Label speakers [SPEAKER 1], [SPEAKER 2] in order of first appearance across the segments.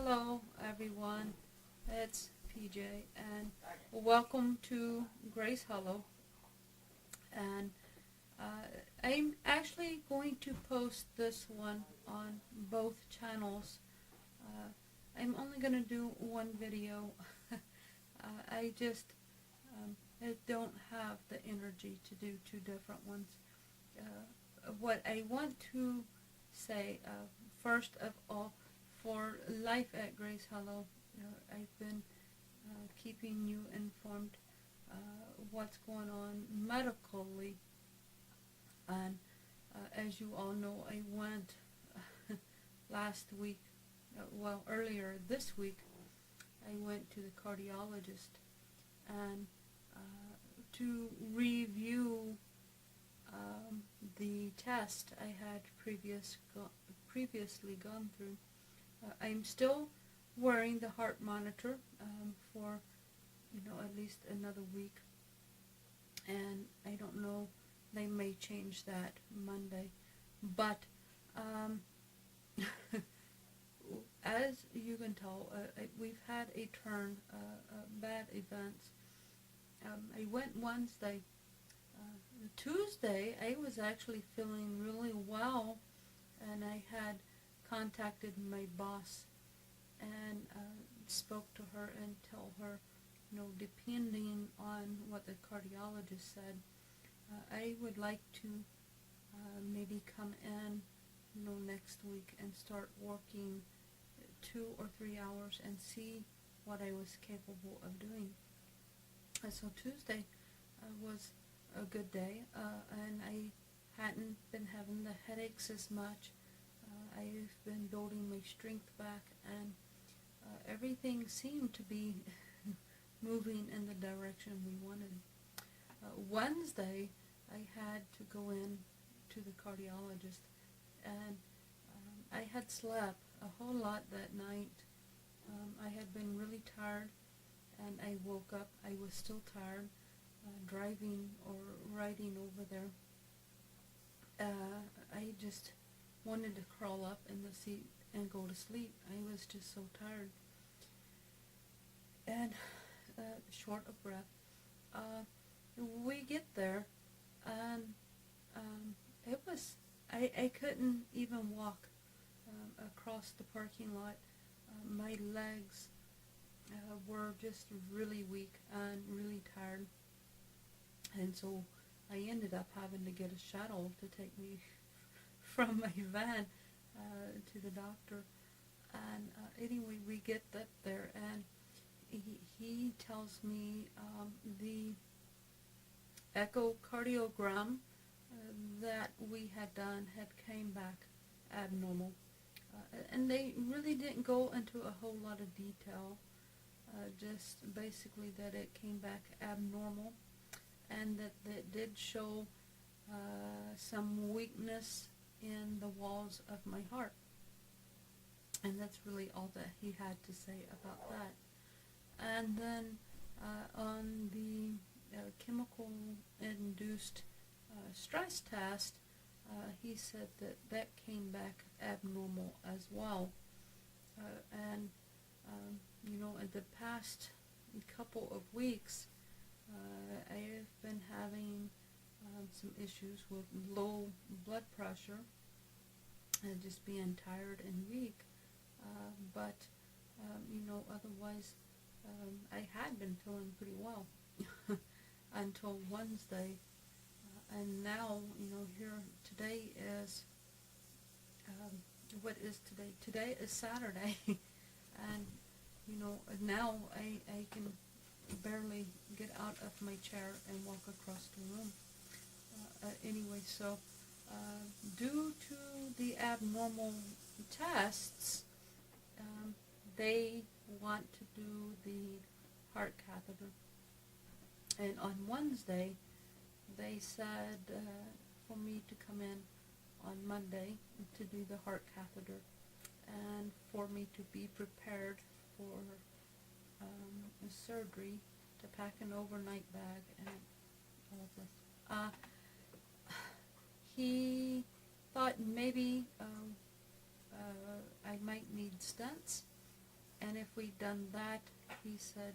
[SPEAKER 1] Hello everyone, it's PJ and welcome to Grace Hollow. And I'm actually going to post this one on both channels. I'm only going to do one video. I just I don't have the energy to do two different ones. What I want to say, first of all, for life at Grace Hollow, I've been keeping you informed what's going on medically, and as you all know, I went last week, earlier this week, I went to the cardiologist and to review the test I had previously gone through. I'm still wearing the heart monitor for, at least another week, and I don't know, they may change that Monday, but as you can tell, we've had a turn, bad events. I went Wednesday. Tuesday, I was actually feeling really well, and I had contacted my boss and spoke to her and tell her, depending on what the cardiologist said, I would like to maybe come in, next week and start working 2 or 3 hours and see what I was capable of doing. So Tuesday was a good day, and I hadn't been having the headaches as much. I've been building my strength back, and everything seemed to be moving in the direction we wanted. Wednesday, I had to go in to the cardiologist, and I had slept a whole lot that night. I had been really tired, and I woke up. I was still tired, driving or riding over there. I just wanted to crawl up in the seat and go to sleep. I was just so tired and short of breath. We get there, and I couldn't even walk across the parking lot. My legs were just really weak and really tired, and so I ended up having to get a shuttle to take me from my van to the doctor. And anyway, we get up there, and he tells me the echocardiogram that we had done had came back abnormal, and they really didn't go into a whole lot of detail, just basically that it came back abnormal, and that it did show some weakness in the walls of my heart. And that's really all that he had to say about that. And then on the chemical-induced stress test, he said that came back abnormal as well. And in the past couple of weeks, I have been having some issues with low blood pressure and just being tired and weak. But otherwise, I had been feeling pretty well until Wednesday. And now, here today is, what is today? Today is Saturday. And, now I can barely get out of my chair and walk across the room. Anyway, so due to the abnormal tests, they want to do the heart catheter. And on Wednesday, they said for me to come in on Monday to do the heart catheter, and for me to be prepared for surgery, to pack an overnight bag and all of this. He thought maybe I might need stents, and if we'd done that, he said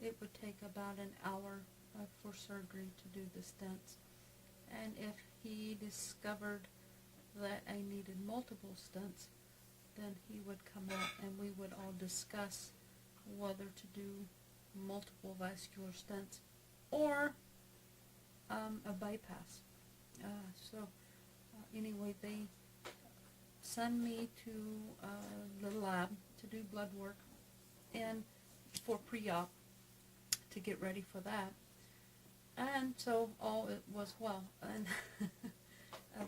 [SPEAKER 1] it would take about an hour for surgery to do the stents. And if he discovered that I needed multiple stents, then he would come out and we would all discuss whether to do multiple vascular stents or a bypass. Anyway, they send me to the lab to do blood work and for pre-op to get ready for that. And so all it was well. And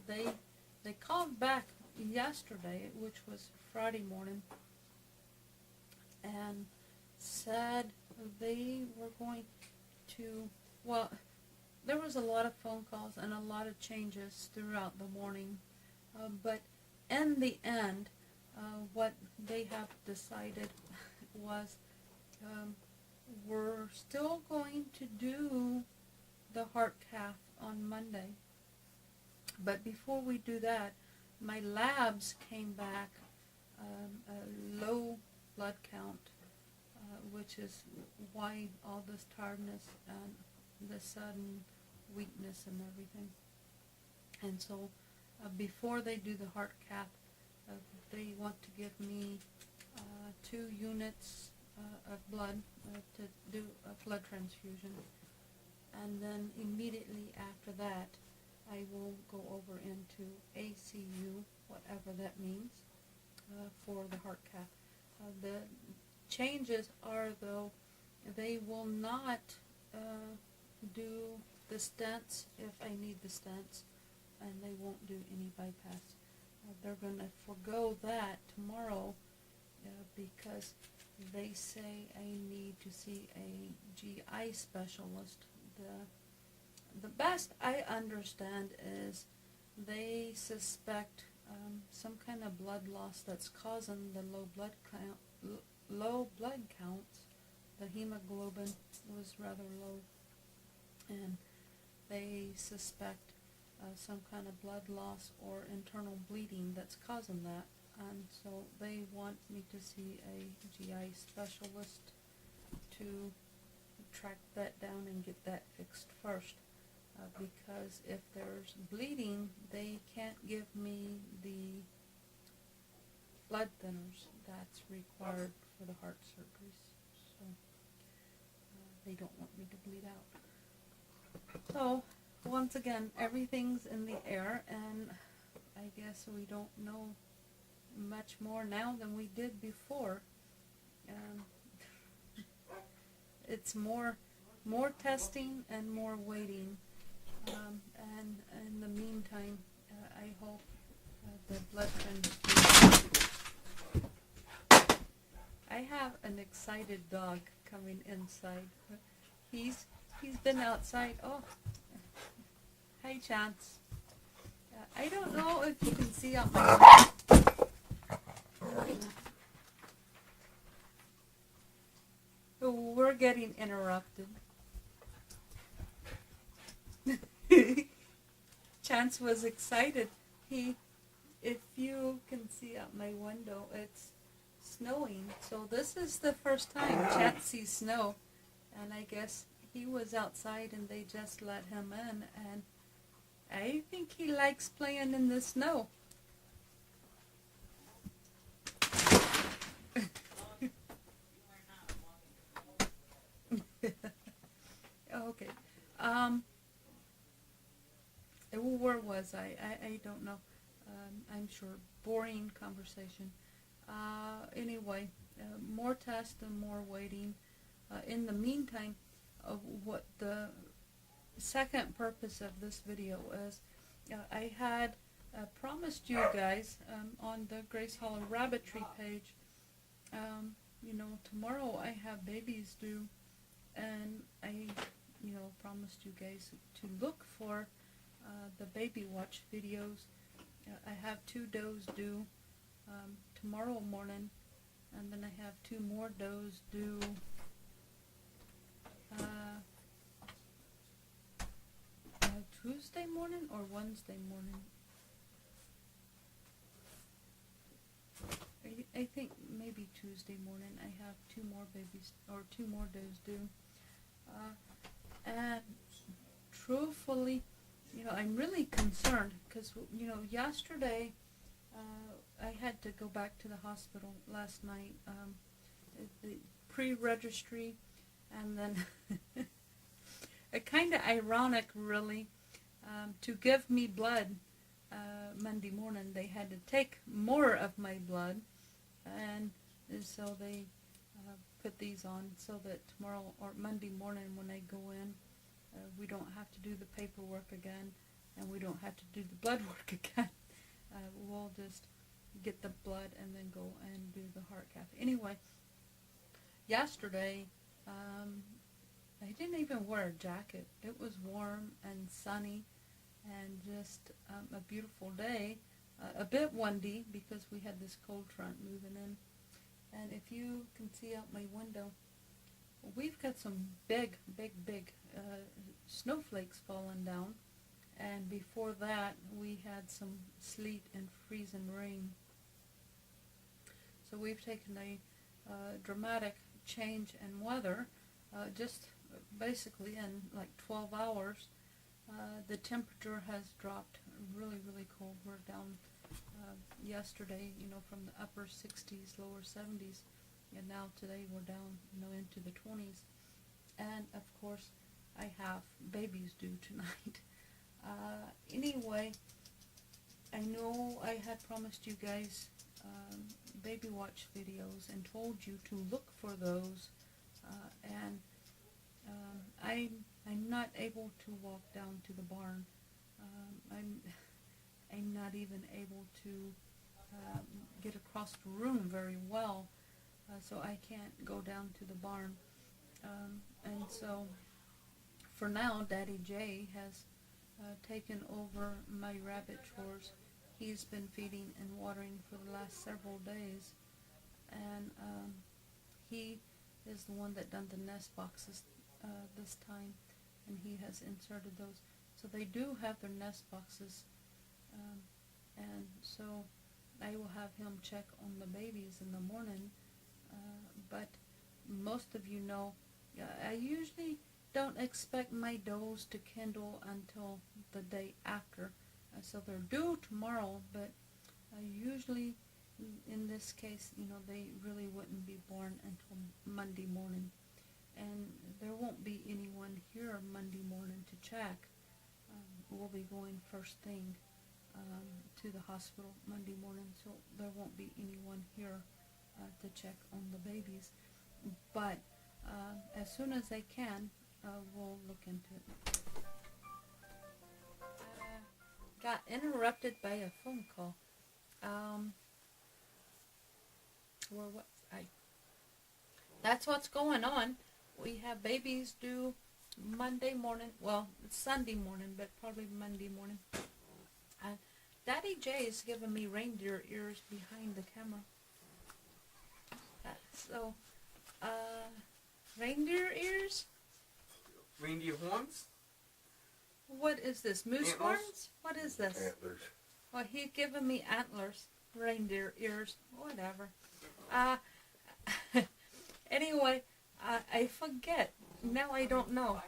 [SPEAKER 1] they called back yesterday, which was Friday morning, and said they were going to, well, there was a lot of phone calls and a lot of changes throughout the morning, but in the end, what they have decided was we're still going to do the heart cath on Monday. But before we do that, my labs came back a low blood count, which is why all this tiredness and the sudden weakness and everything. And so before they do the heart cath, they want to give me 2 units of blood to do a blood transfusion. And then immediately after that, I will go over into ACU, whatever that means, for the heart cath. The changes are, though, they will not do the stents if I need the stents, and they won't do any bypass. They're going to forego that tomorrow because they say I need to see a GI specialist. The best I understand is they suspect some kind of blood loss that's causing the low blood counts. The hemoglobin was rather low, and they suspect some kind of blood loss or internal bleeding that's causing that, and so they want me to see a GI specialist to track that down and get that fixed first, because if there's bleeding, they can't give me the blood thinners that's required for the heart surgeries, so they don't want me to bleed out. So once again, everything's in the air, and I guess we don't know much more now than we did before. It's more testing and more waiting, and in the meantime, I hope the blood transfusion. I have an excited dog coming inside. He's been outside. Oh, hi, Chance. I don't know if you can see out my We're getting interrupted. Chance was excited. If you can see out my window, it's snowing. So this is the first time Chance sees snow, and I guess he was outside and they just let him in, and I think he likes playing in the snow. Okay. Where was I? I don't know. I'm sure. Boring conversation. Anyway, more tests and more waiting. In the meantime, what the second purpose of this video is, I had promised you guys on the Grace Hollow Rabbitry page, tomorrow I have babies due, and I, promised you guys to look for the baby watch videos. I have 2 does due tomorrow morning, and then I have 2 more does due Tuesday morning or Wednesday morning. I think maybe Tuesday morning, I have 2 more babies, or 2 more days due. And truthfully, I'm really concerned because, yesterday I had to go back to the hospital last night, the pre-registry, and then kind of ironic, really, to give me blood Monday morning. They had to take more of my blood, and so they put these on so that tomorrow or Monday morning when I go in, we don't have to do the paperwork again, and we don't have to do the blood work again. We'll just get the blood and then go and do the heart cath. Anyway, yesterday, I didn't even wear a jacket. It was warm and sunny and just a beautiful day. A bit windy because we had this cold front moving in. And if you can see out my window, we've got some big snowflakes falling down. And before that, we had some sleet and freezing rain. So we've taken a dramatic change in weather, just basically in like 12 hours. The temperature has dropped really cold. We're down yesterday, from the upper 60s, lower 70s, and now today we're down, into the 20s. And of course, I have babies due tonight. Anyway, I know I had promised you guys baby watch videos and told you to look for those, and I'm not able to walk down to the barn. I'm not even able to get across the room very well, so I can't go down to the barn. And so for now, Daddy J has taken over my rabbit chores. He's been feeding and watering for the last several days, and he is the one that done the nest boxes this time, and he has inserted those. So they do have their nest boxes, and so I will have him check on the babies in the morning, but most of you know, I usually don't expect my does to kindle until the day after. So they're due tomorrow, but usually in this case, they really wouldn't be born until Monday morning. And there won't be anyone here Monday morning to check. We'll be going first thing to the hospital Monday morning, so there won't be anyone here to check on the babies. But as soon as I can, we'll look into it. Got interrupted by a phone call. That's what's going on. We have babies due Monday morning. Well, it's Sunday morning, but probably Monday morning. And Daddy J is giving me reindeer ears behind the camera. So, reindeer ears?
[SPEAKER 2] Reindeer horns?
[SPEAKER 1] What is this? Moose
[SPEAKER 2] Antlers?
[SPEAKER 1] horns? What is this?
[SPEAKER 3] Antlers.
[SPEAKER 1] Well, he's giving me antlers, reindeer ears, whatever. Anyway, I forget. Now I don't know.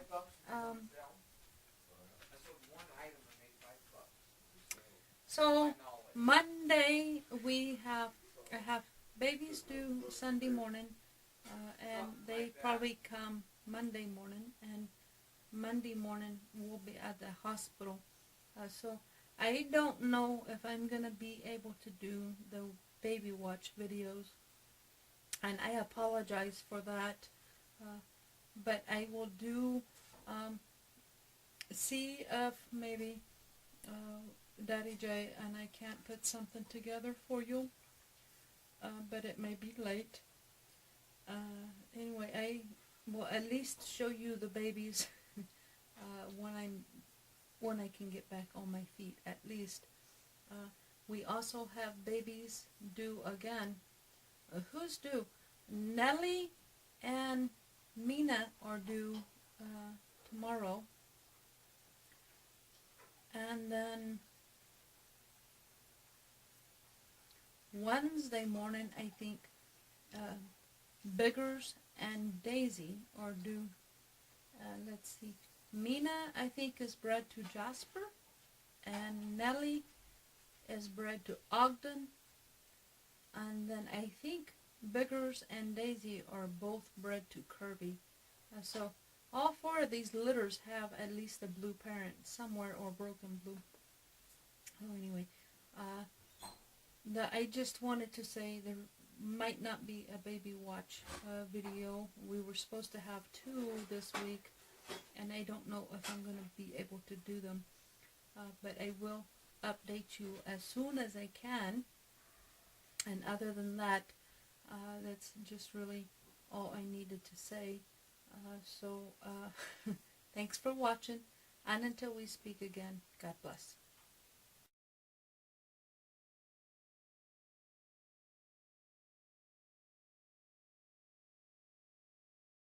[SPEAKER 1] So Monday I have babies due Sunday morning, and they probably come Monday morning, and Monday morning we'll be at the hospital. So I don't know if I'm going to be able to do the baby watch videos, and I apologize for that, but I will do, see if maybe Daddy J and I can't put something together for you, but it may be late. Anyway, I will at least show you the babies when I can get back on my feet, at least. We also have babies due again. Who's due? Nellie and Mina are due tomorrow. And then Wednesday morning, I think, Biggers and Daisy are due. Let's see. Mina, I think, is bred to Jasper, and Nellie is bred to Ogden, and then I think Biggers and Daisy are both bred to Kirby. So all four of these litters have at least a blue parent somewhere, or broken blue. Oh, anyway, I just wanted to say there might not be a baby watch video. We were supposed to have 2 this week, and I don't know if I'm going to be able to do them, but I will update you as soon as I can. And other than that, that's just really all I needed to say. So thanks for watching, and until we speak again, God bless.